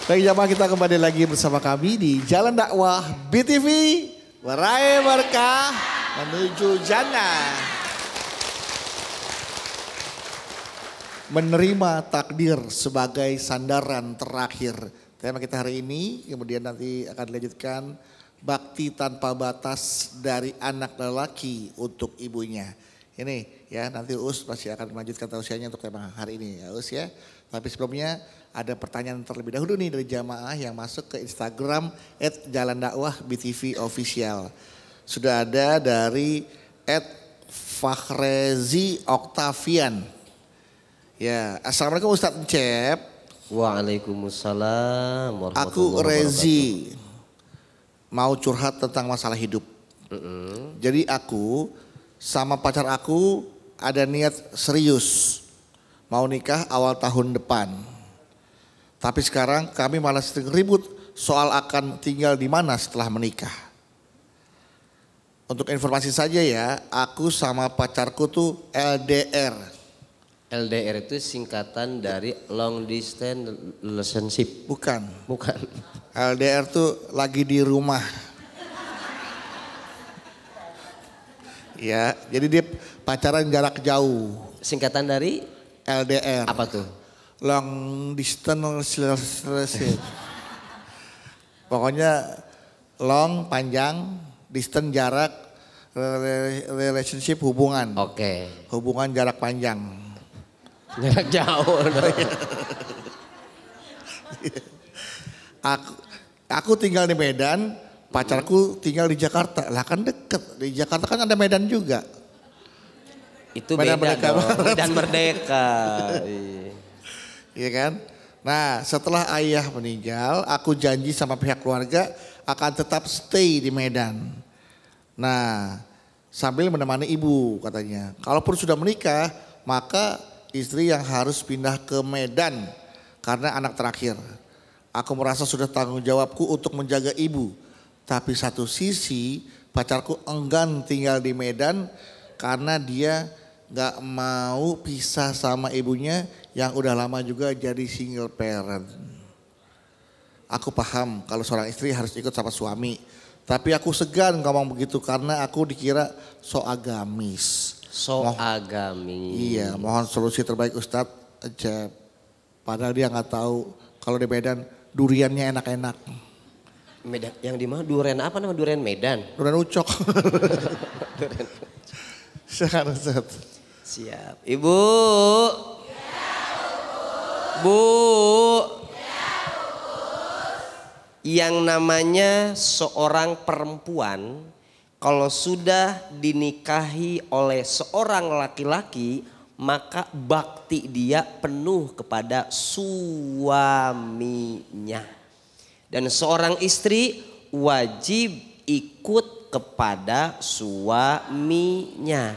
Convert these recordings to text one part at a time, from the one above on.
Baik jamaah, kita kembali lagi bersama kami di Jalan Dakwah BTV. Meraih berkah menuju jannah. Menerima takdir sebagai sandaran terakhir. Tema kita hari ini, kemudian nanti akan dilanjutkan bakti tanpa batas dari anak lelaki untuk ibunya. Ini ya, nanti Us pasti akan melanjutkan tausiahnya untuk tema hari ini ya Us ya. Tapi sebelumnya ada pertanyaan terlebih dahulu nih dari jamaah yang masuk ke Instagram @jalandakwahbtvofficial. Sudah ada dari @Fakhrezi Oktavian. Ya, assalamualaikum Ustadz Encep. Waalaikumsalam warahmatullahi Aku wabarakatuh. Rezi, mau curhat tentang masalah hidup. Jadi aku sama pacar aku ada niat serius mau nikah awal tahun depan. Tapi sekarang kami malah sering ribut soal akan tinggal di mana setelah menikah. Untuk informasi saja ya, aku sama pacarku tuh LDR. LDR itu singkatan dari long distance relationship. Bukan. Bukan. LDR tuh lagi di rumah. Ya, jadi dia pacaran jarak jauh. Singkatan dari LDR. apa tuh? Long distance relationship. Pokoknya long panjang, distance jarak, relationship hubungan. Oke. Hubungan jarak panjang. Jarak jauh. Aku tinggal di Medan, pacarku tinggal di Jakarta. Lah kan deket, di Jakarta kan ada Medan juga. Itu Medan beda Merdeka dong. Barat. Medan Merdeka. Iya. Iya kan? Nah setelah ayah meninggal, aku janji sama pihak keluarga akan tetap stay di Medan. Nah sambil menemani ibu katanya. Kalaupun sudah menikah, maka istri yang harus pindah ke Medan karena anak terakhir. Aku merasa sudah tanggung jawabku untuk menjaga ibu. Tapi satu sisi pacarku enggan tinggal di Medan karena dia gak mau pisah sama ibunya yang udah lama juga jadi single parent. Aku paham kalau seorang istri harus ikut sama suami. Tapi aku segan ngomong begitu karena aku dikira so agamis. Agamis. Iya, mohon solusi terbaik Ustadz aja. Padahal dia gak tahu kalau di Medan duriannya enak-enak. Medan yang di mana? Duren apa nama Duren Medan? Durian ucok. Silakan Ustadz. Siap. Ibu. Bu. Yang namanya seorang perempuan kalau sudah dinikahi oleh seorang laki-laki maka bakti dia penuh kepada suaminya. Dan seorang istri wajib ikut kepada suaminya.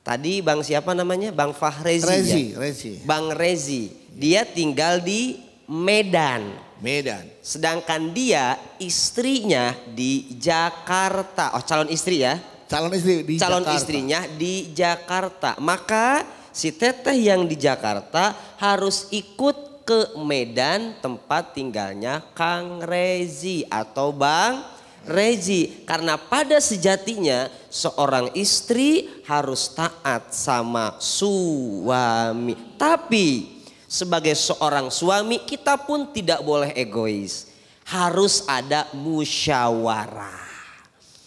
Tadi Bang siapa namanya? Bang Fahrezi ya? Rezi. Bang Rezi. Dia tinggal di Medan. Medan. Sedangkan dia istrinya di Jakarta. Oh calon istri ya? Calon istri di Calon Jakarta. istrinya di Jakarta. Maka si teteh yang di Jakarta harus ikut ke Medan tempat tinggalnya Kang Rezi atau Bang Rezi. Karena pada sejatinya seorang istri harus taat sama suami. Tapi sebagai seorang suami kita pun tidak boleh egois. Harus ada musyawarah.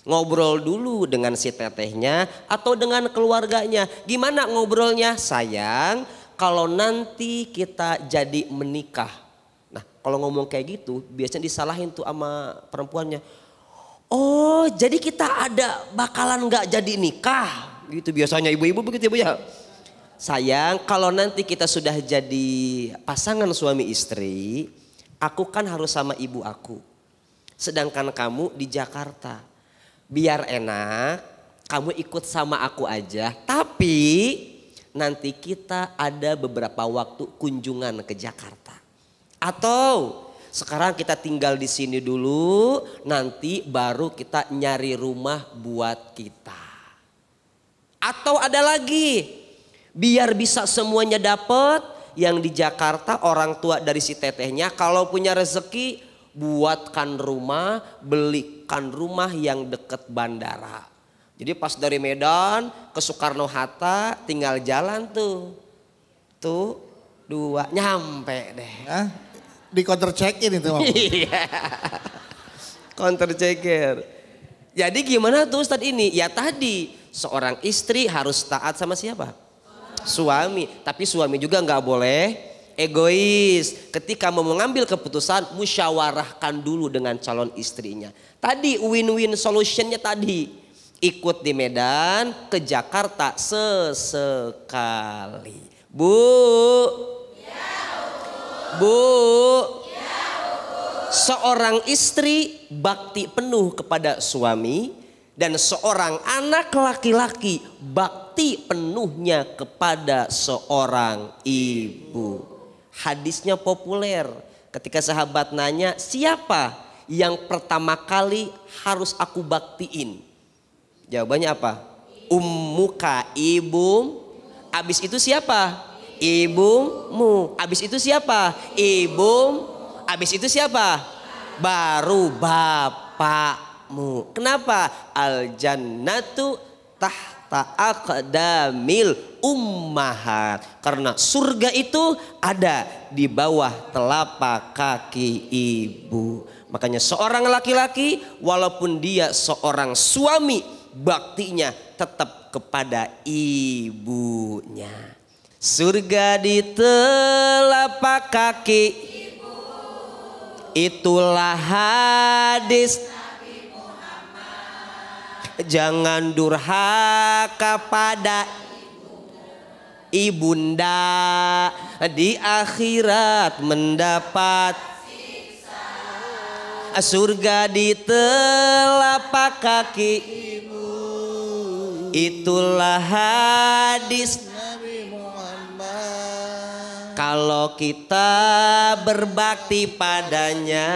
Ngobrol dulu dengan si tetehnya atau dengan keluarganya. Gimana ngobrolnya? Sayang, kalau nanti kita jadi menikah. Nah kalau ngomong kayak gitu biasanya disalahin tuh sama perempuannya. Oh jadi kita ada bakalan gak jadi nikah. Gitu biasanya ibu-ibu begitu ibu ya. Sayang kalau nanti kita sudah jadi pasangan suami istri. Aku kan harus sama ibu aku. Sedangkan kamu di Jakarta. Biar enak kamu ikut sama aku aja. Tapi nanti kita ada beberapa waktu kunjungan ke Jakarta. Atau sekarang kita tinggal di sini dulu, nanti baru kita nyari rumah buat kita. Atau ada lagi, biar bisa semuanya dapat, yang di Jakarta orang tua dari si tetehnya kalau punya rezeki buatkan rumah, belikan rumah yang deket bandara. Jadi pas dari Medan ke Soekarno-Hatta tinggal jalan tuh 2 nyampe deh. Hah? Di counter check-in itu Mama. Iya. Counter checker. Jadi gimana tuh Ustadz ini? Ya tadi seorang istri harus taat sama siapa? Suami. Tapi suami juga nggak boleh egois. Ketika mau mengambil keputusan musyawarahkan dulu dengan calon istrinya. Tadi win-win solutionnya tadi. Ikut di Medan ke Jakarta sesekali. Bu, seorang istri bakti penuh kepada suami dan seorang anak laki-laki bakti penuhnya kepada seorang ibu. Hadisnya populer ketika sahabat nanya, siapa yang pertama kali harus aku baktiin? Jawabannya apa? Ummuka, ibu. Abis itu siapa? Ibumu. Abis itu siapa? Ibu. Abis itu siapa? Baru bapakmu. Kenapa? Al jannatu tahta aqdamil ummahat. Karena surga itu ada di bawah telapak kaki ibu. Makanya seorang laki-laki walaupun dia seorang suami, baktinya tetap kepada ibunya. Surga di telapak kaki ibu. Itulah hadis Nabi Muhammad. Jangan durhaka pada ibunda, di akhirat mendapat siksa. Surga di telapak kaki ibu. Itulah hadis kalau kita berbakti padanya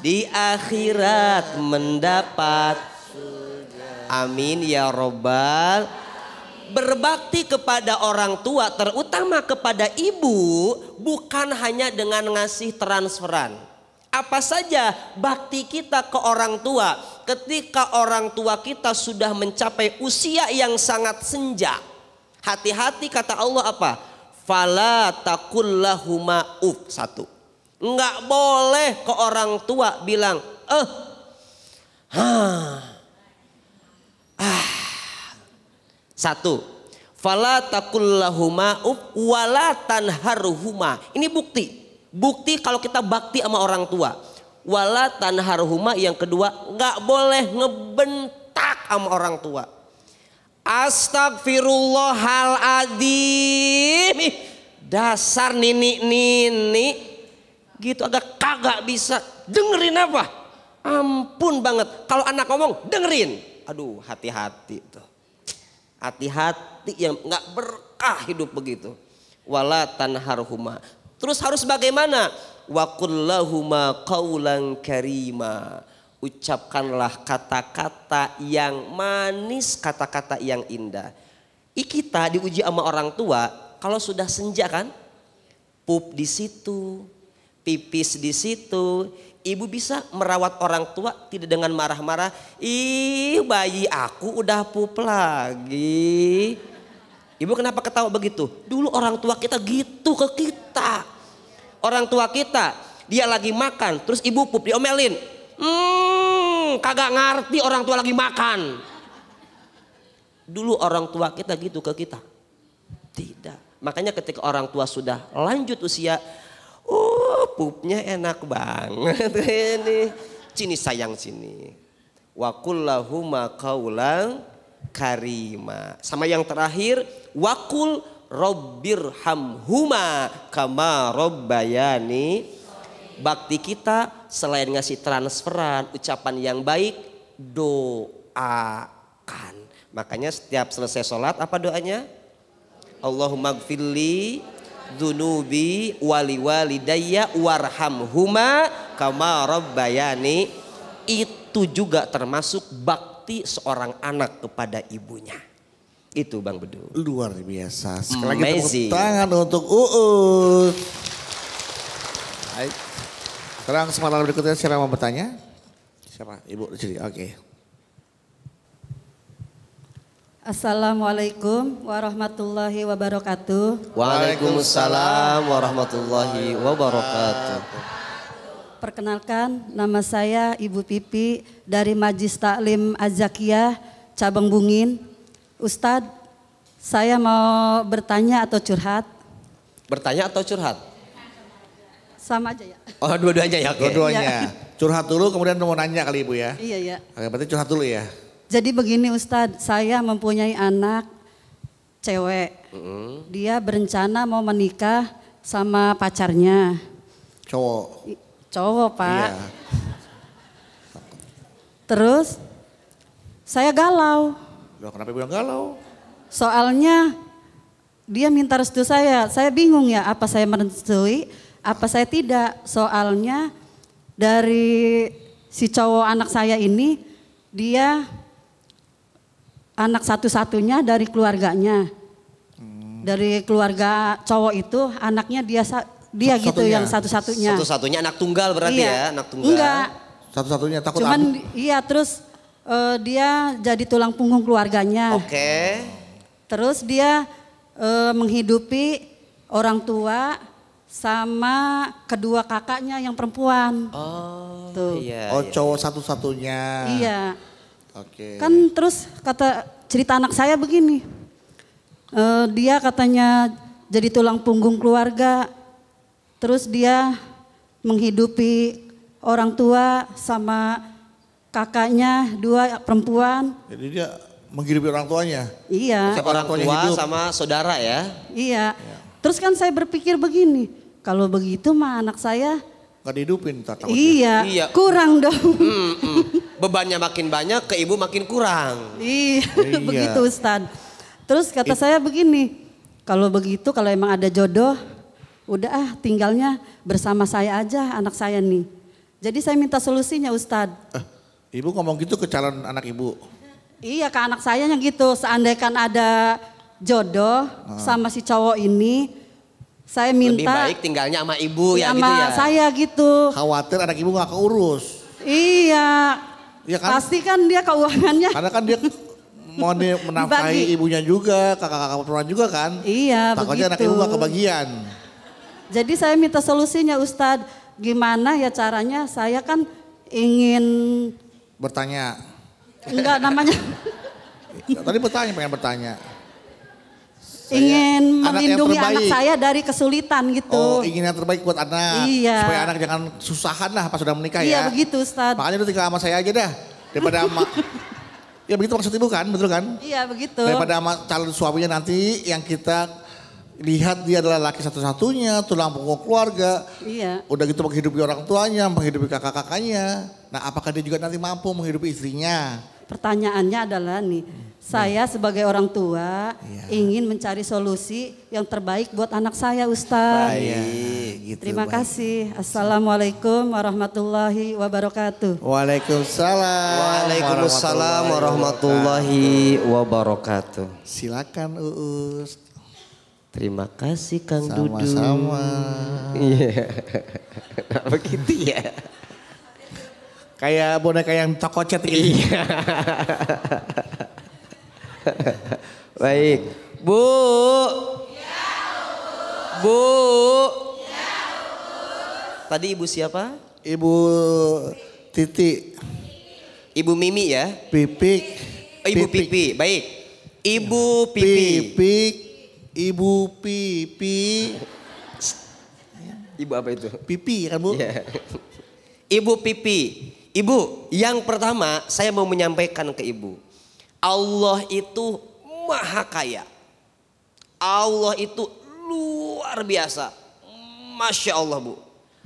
di akhirat mendapat surga. Amin ya robbal. Berbakti kepada orang tua terutama kepada ibu bukan hanya dengan ngasih transferan. Apa saja bakti kita ke orang tua ketika orang tua kita sudah mencapai usia yang sangat senja. Hati-hati kata Allah apa? Fala takullahuma uf. 1. Enggak boleh ke orang tua bilang Satu. Fala takullahuma uf wala tanharhuma. Ini bukti. Bukti kalau kita bakti sama orang tua. Wala tanharhuma yang kedua enggak boleh ngebentak sama orang tua. Astagfirullahaladzim. Dasar nini gitu agak kagak bisa dengerin apa. Ampun banget kalau anak ngomong dengerin. Aduh hati-hati tuh. Hati-hati yang gak berkah hidup begitu. Wala tanharhuma. Terus harus bagaimana? Wa qullahuma qaulan karima. Ucapkanlah kata-kata yang manis, kata-kata yang indah. Kita diuji sama orang tua, kalau sudah senja kan, pup di situ, pipis di situ. Ibu bisa merawat orang tua tidak dengan marah-marah. Ih, bayi aku udah pup lagi. Ibu kenapa ketawa begitu? Dulu orang tua kita gitu ke kita. Orang tua kita, dia lagi makan, terus ibu pup diomelin. Kagak ngerti orang tua lagi makan. Dulu orang tua kita gitu ke kita. Tidak. Makanya ketika orang tua sudah lanjut usia, pupnya enak banget ini. Sini sayang sini. Wa kullahuma qaulan karima. Sama yang terakhir, wakul rabbirhamhuma kama rabbayani. Bakti kita selain ngasih transferan, ucapan yang baik, doakan. Makanya setiap selesai sholat apa doanya? Allahumma gfirli dzunubi wali walidayya warhamhuma kama rabbayani. Itu juga termasuk bakti seorang anak kepada ibunya. Itu Bang Bedu. Luar biasa. Sekali lagi tepuk Amazing. tangan untuk Uus. Baik. Sekarang kesempatan berikutnya siapa mau bertanya? Siapa? Ibu di sini. Oke. Assalamualaikum warahmatullahi wabarakatuh. Waalaikumsalam warahmatullahi wabarakatuh. Perkenalkan, nama saya Ibu Pipi dari Majlis Taklim Az-Zakiyah Cabang Bungin. Ustadz, saya mau bertanya atau curhat? Bertanya atau curhat? Sama aja ya. Oh, dua-duanya ya. Oke. Dua-duanya. Curhat dulu kemudian mau nanya kali Ibu ya. Iya ya. Oke, berarti curhat dulu ya. Jadi begini Ustadz, saya mempunyai anak cewek. Dia berencana mau menikah sama pacarnya. Cowok. Cowok Pak. Iya. Terus saya galau. Loh, kenapa bilang galau? Soalnya dia minta restu saya bingung ya apa saya merestui, apa saya tidak. Soalnya dari si cowok anak saya ini, dia anak satu-satunya dari keluarganya. Dari keluarga cowok itu anaknya dia gitu yang satu-satunya. Satu-satunya anak tunggal berarti Iya. ya, anak tunggal. Enggak, Satu-satunya takut cuman abu. iya terus dia jadi tulang punggung keluarganya. Oke. Terus dia menghidupi orang tua sama kedua kakaknya yang perempuan. Oh, Tuh. iya. Oh, iya. cowok satu-satunya. Iya. Oke. Kan terus kata cerita anak saya begini. Dia katanya jadi tulang punggung keluarga. Terus dia menghidupi orang tua sama kakaknya dua perempuan. Jadi dia menghidupi orang tuanya. Iya. Orang tuanya tua hidup. sama saudara ya. Iya. Terus kan saya berpikir begini. Kalau begitu mah anak saya Gak dihidupin ntar takutnya. iya, Iya. kurang dong. Bebannya makin banyak, ke ibu makin kurang. Iya, Iya. begitu Ustad. Terus kata saya begini, kalau begitu kalau emang ada jodoh, udah tinggalnya bersama saya aja anak saya nih. Jadi saya minta solusinya Ustad. Ibu ngomong gitu ke calon anak ibu. Iya ke anak saya yang gitu, seandainya ada jodoh sama si cowok ini, saya Lebih minta baik tinggalnya sama ibu ya sama gitu ya. saya gitu. Khawatir anak ibu gak keurus. Iya, Iya kan? pasti kan dia keuangannya. Karena kan dia mau menafkahi Dibagi. ibunya juga, kakak-kakak perempuan juga kan. Iya Takutnya anak begitu. ibu gak kebagian. Jadi saya minta solusinya Ustadz, gimana ya caranya saya kan ingin, Bertanya. enggak namanya, Tadi bertanya, pengen bertanya. ingin anak yang melindungi anak terbaik. saya dari kesulitan gitu. Oh, ingin yang terbaik buat anak. Iya. Supaya anak jangan susahan lah pas sudah menikah Iya ya. begitu Ustadz. Makanya lu tinggal sama saya aja dah. Daripada sama... Ya begitu maksud ibu kan, betul kan? Iya begitu. Daripada sama calon suaminya nanti yang kita lihat dia adalah laki satu-satunya, tulang punggung keluarga. Iya. Udah gitu menghidupi orang tuanya, menghidupi kakak-kakaknya. Nah apakah dia juga nanti mampu menghidupi istrinya? Pertanyaannya adalah nih, saya sebagai orang tua Iya. ingin mencari solusi yang terbaik buat anak saya Ustadz. Baik, gitu. Terima baik. kasih. Assalamualaikum warahmatullahi wabarakatuh. Waalaikumsalam. Waalaikumsalam warahmatullahi wabarakatuh. Silakan Uus. Terima kasih Kang Dudu. Sama-sama. Iya. Begitu ya. Kayak boneka yang cokocet gitu. Iya. Baik. Bu. Bu. Tadi ibu siapa? Ibu Titi, Ibu Mimi ya? Pipik. Oh, Ibu Pipi. Baik. Ibu Pipi. Pipik, Ibu Pipi. Ibu apa itu? Pipi kan Bu? Iya. Ibu Pipi. Ibu, yang pertama saya mau menyampaikan ke ibu. Allah itu maha kaya. Allah itu luar biasa. Masya Allah Bu.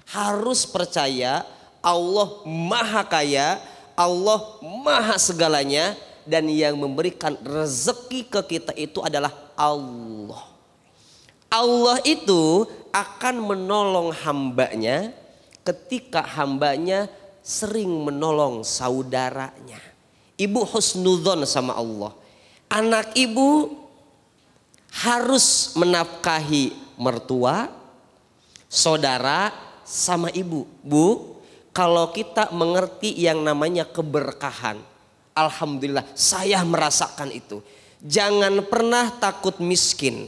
Harus percaya Allah maha kaya. Allah maha segalanya. Dan yang memberikan rezeki ke kita itu adalah Allah. Allah itu akan menolong hambanya ketika hambanya sering menolong saudaranya. Ibu husnudzon sama Allah. Anak ibu harus menafkahi mertua, saudara, sama ibu. Bu, kalau kita mengerti yang namanya keberkahan, alhamdulillah saya merasakan itu. Jangan pernah takut miskin.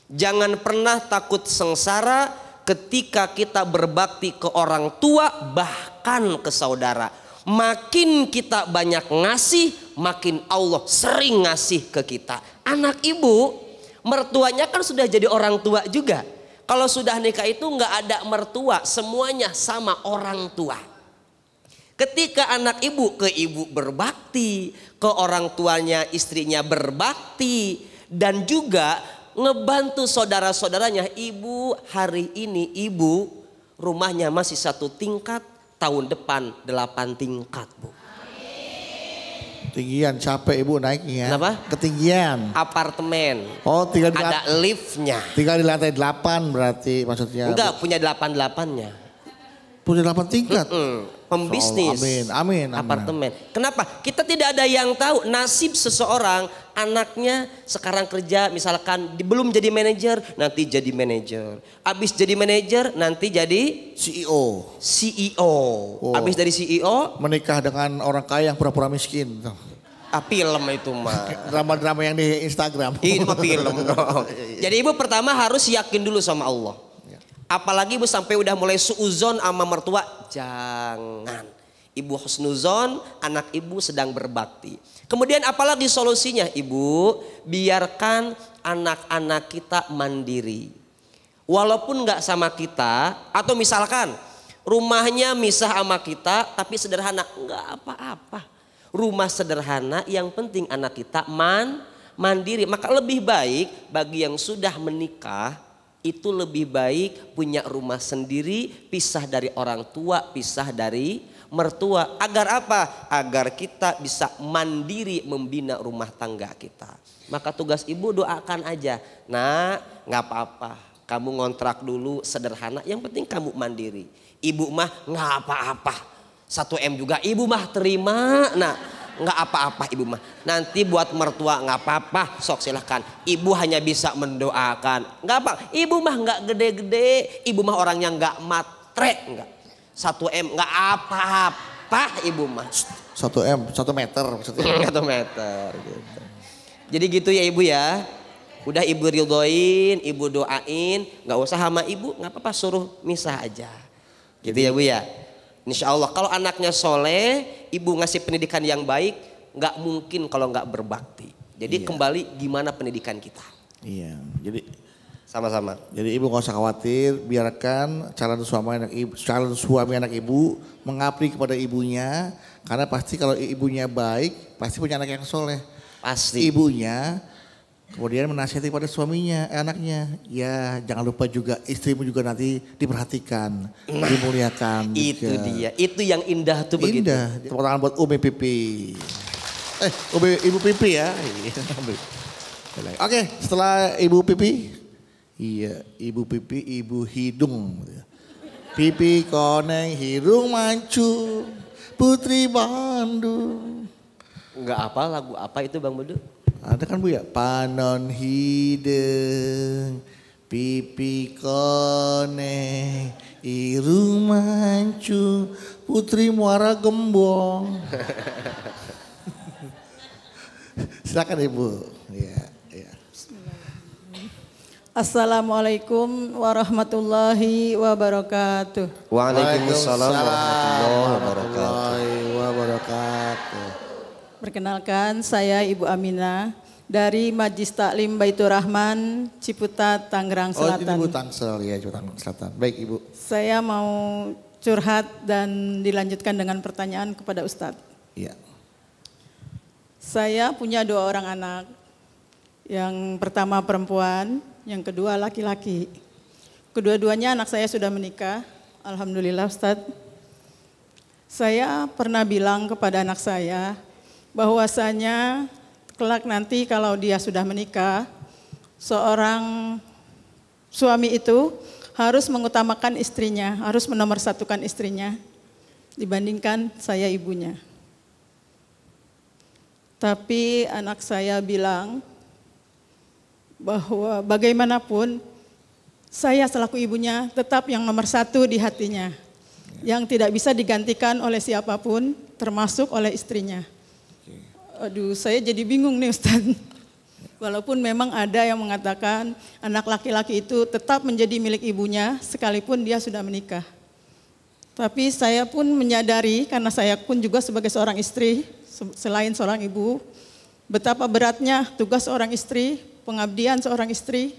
Jangan pernah takut sengsara ketika kita berbakti ke orang tua bahkan ke saudara. Makin kita banyak ngasih, makin Allah sering ngasih ke kita. Anak ibu, mertuanya kan sudah jadi orang tua juga. Kalau sudah nikah itu nggak ada mertua, semuanya sama orang tua. Ketika anak ibu ke ibu berbakti, ke orang tuanya istrinya berbakti, dan juga ngebantu saudara-saudaranya. Ibu hari ini ibu rumahnya masih 1 tingkat, tahun depan 8 tingkat, Bu. Tinggian capek ibu naiknya. Kenapa? Ketinggian. Apartemen. Oh tinggal di, Ada liftnya. tinggal di lantai 8 berarti maksudnya. Enggak, punya 8-8-nya. Punya 8 tingkat. Pembisnis. Amin. Apartemen. Kenapa? Kita tidak ada yang tahu nasib seseorang, anaknya sekarang kerja misalkan belum jadi manajer, nanti jadi manajer. Habis jadi manajer nanti jadi CEO. Oh. Habis dari CEO Menikah dengan orang kaya yang pura-pura miskin. film itu mah. Drama-drama yang di Instagram. Itu mah film. Jadi ibu pertama harus yakin dulu sama Allah. Apalagi ibu sampai udah mulai suuzon sama mertua, jangan. Ibu husnuzon, anak ibu sedang berbakti. Kemudian apalagi solusinya? Ibu, biarkan anak-anak kita mandiri. Walaupun nggak sama kita, atau misalkan rumahnya misah sama kita, tapi sederhana, nggak apa-apa. Rumah sederhana, yang penting anak kita mandiri. Maka lebih baik bagi yang sudah menikah, itu lebih baik punya rumah sendiri, pisah dari orang tua, pisah dari mertua. Agar apa? Agar kita bisa mandiri membina rumah tangga kita. Maka tugas ibu doakan aja. Nah, nggak apa-apa. Kamu ngontrak dulu sederhana, yang penting kamu mandiri. Ibu mah nggak apa-apa. 1 M juga ibu mah terima. Nah, nggak apa-apa ibu mah. Nanti buat mertua nggak apa-apa, sok silahkan. Ibu hanya bisa mendoakan. Nggak apa, ibu mah nggak gede-gede. Ibu mah orangnya nggak matre, nggak. 1 M nggak apa-apa ibu mah. 1 M, 1 meter maksudnya. 1 meter gitu. Jadi gitu ya ibu ya. Udah ibu ridhoin, ibu doain, nggak usah sama ibu, nggak apa-apa, suruh misah aja. Gitu ya bu ya. Insya Allah kalau anaknya soleh, ibu ngasih pendidikan yang baik, nggak mungkin kalau nggak berbakti. Jadi kembali gimana pendidikan kita. Iya, jadi sama-sama. Jadi ibu nggak usah khawatir, biarkan calon suami anak ibu mengabdi kepada ibunya, karena pasti kalau ibunya baik, pasti punya anak yang soleh. Pasti. Ibunya kemudian menasihati pada suaminya, anaknya, ya jangan lupa juga istrimu juga nanti diperhatikan, dimuliakan. Itu juga. dia, itu yang indah tuh begitu. Indah, tepuk tangan buat Umi Pipi. Ibu Pipi ya. Oke, setelah Ibu Pipi, iya Ibu Pipi, Ibu Hidung. Pipi koneng, hidung mancu, Putri Bandung. Enggak apa lagu apa itu Bang Bedu? Ada kan Bu ya? Panon hidung, pipi koneng, irung mancu, Putri muara gembong. Silakan Ibu. Ya. Assalamualaikum warahmatullahi wabarakatuh. Waalaikumsalam warahmatullahi wabarakatuh. Perkenalkan saya Ibu Aminah dari Majlis Taklim Baitur Rahman, Ciputat, Tangerang Selatan. Oh, ini Ibu Tangsel ya, Tangerang Selatan. Baik Ibu. Saya mau curhat dan dilanjutkan dengan pertanyaan kepada Ustadz. Iya. Saya punya 2 orang anak. Yang pertama perempuan, yang kedua laki-laki. Kedua-duanya anak saya sudah menikah, alhamdulillah Ustadz. Saya pernah bilang kepada anak saya, bahwasanya kelak nanti kalau dia sudah menikah, seorang suami itu harus mengutamakan istrinya, harus menomorsatukan istrinya dibandingkan saya ibunya. Tapi anak saya bilang bahwa bagaimanapun saya selaku ibunya tetap yang nomor satu di hatinya. Yang tidak bisa digantikan oleh siapapun termasuk oleh istrinya. Aduh, saya jadi bingung nih Ustadz. Walaupun memang ada yang mengatakan anak laki-laki itu tetap menjadi milik ibunya sekalipun dia sudah menikah. Tapi saya pun menyadari karena saya pun juga sebagai seorang istri, selain seorang ibu, betapa beratnya tugas seorang istri, pengabdian seorang istri.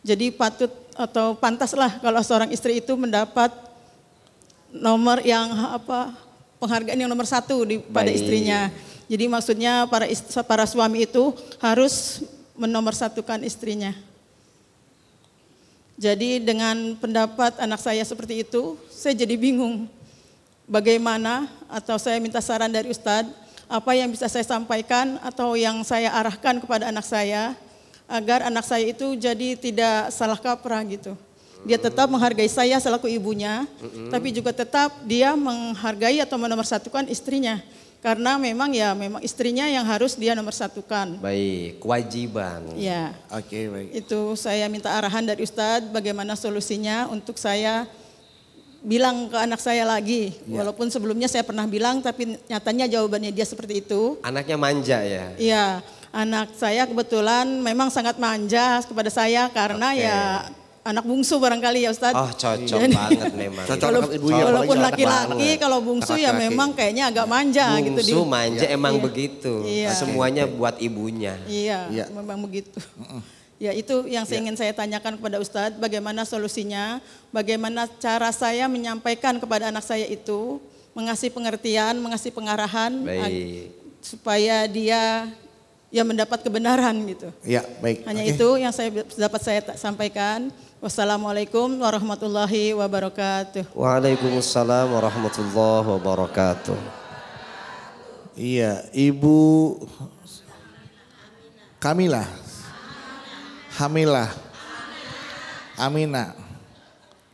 Jadi patut atau pantaslah kalau seorang istri itu mendapat nomor yang penghargaan yang nomor satu pada istrinya. Jadi maksudnya para suami itu harus menomorsatukan istrinya. Jadi dengan pendapat anak saya seperti itu, saya jadi bingung. Bagaimana atau saya minta saran dari Ustadz, apa yang bisa saya sampaikan atau yang saya arahkan kepada anak saya, agar anak saya itu jadi tidak salah kaprah gitu. Dia tetap menghargai saya selaku ibunya, tapi juga tetap dia menghargai atau menomorsatukan istrinya. Karena memang istrinya yang harus dia nomorsatukan. Baik, kewajiban. Ya. Oke, baik. Itu saya minta arahan dari Ustadz bagaimana solusinya untuk saya bilang ke anak saya lagi. Ya. Walaupun sebelumnya saya pernah bilang tapi nyatanya jawabannya dia seperti itu. Anaknya manja ya? Iya, anak saya kebetulan memang sangat manja kepada saya karena anak bungsu barangkali ya Ustadz. Oh cocok banget memang. Walaupun laki-laki kalau bungsu ya memang kayaknya agak manja bungsu, gitu. Bungsu manja emang begitu. Iya. Semuanya buat ibunya. Iya, memang begitu. Ya itu yang ingin saya tanyakan kepada Ustadz, bagaimana solusinya, bagaimana cara saya menyampaikan kepada anak saya itu, mengasih pengertian, mengasih pengarahan, supaya dia mendapat kebenaran gitu. Ya, baik. Hanya itu yang dapat saya sampaikan. Wassalamualaikum warahmatullahi wabarakatuh. Waalaikumsalam warahmatullahi wabarakatuh. Iya, Ibu Hamilah, Amina,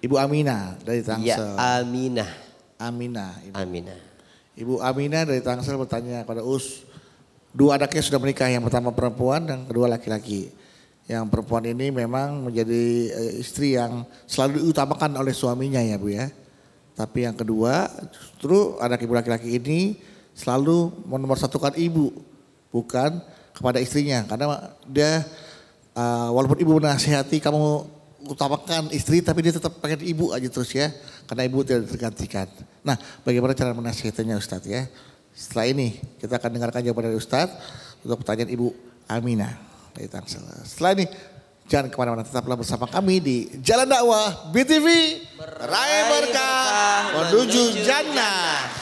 Ibu Amina dari Tangsel. Ya, Aminah. Ibu Amina dari Tangsel bertanya kepada dua anaknya sudah menikah, yang pertama perempuan dan kedua laki-laki. Yang perempuan ini memang menjadi istri yang selalu diutamakan oleh suaminya ya Bu ya. Tapi yang kedua justru anak ibu laki-laki ini selalu menomorsatukan ibu, bukan kepada istrinya. Karena dia walaupun ibu menasihati kamu utamakan istri, tapi dia tetap pengen ibu aja terus ya. Karena ibu tidak tergantikan. Nah, bagaimana cara menasihatinya Ustadz ya? Setelah ini kita akan dengarkan jawaban dari Ustadz untuk pertanyaan Ibu Aminah dari Tangsel. Setelah ini jangan kemana-mana, tetaplah bersama kami di Jalan Dakwah BTV. Raih berkah menuju jannah.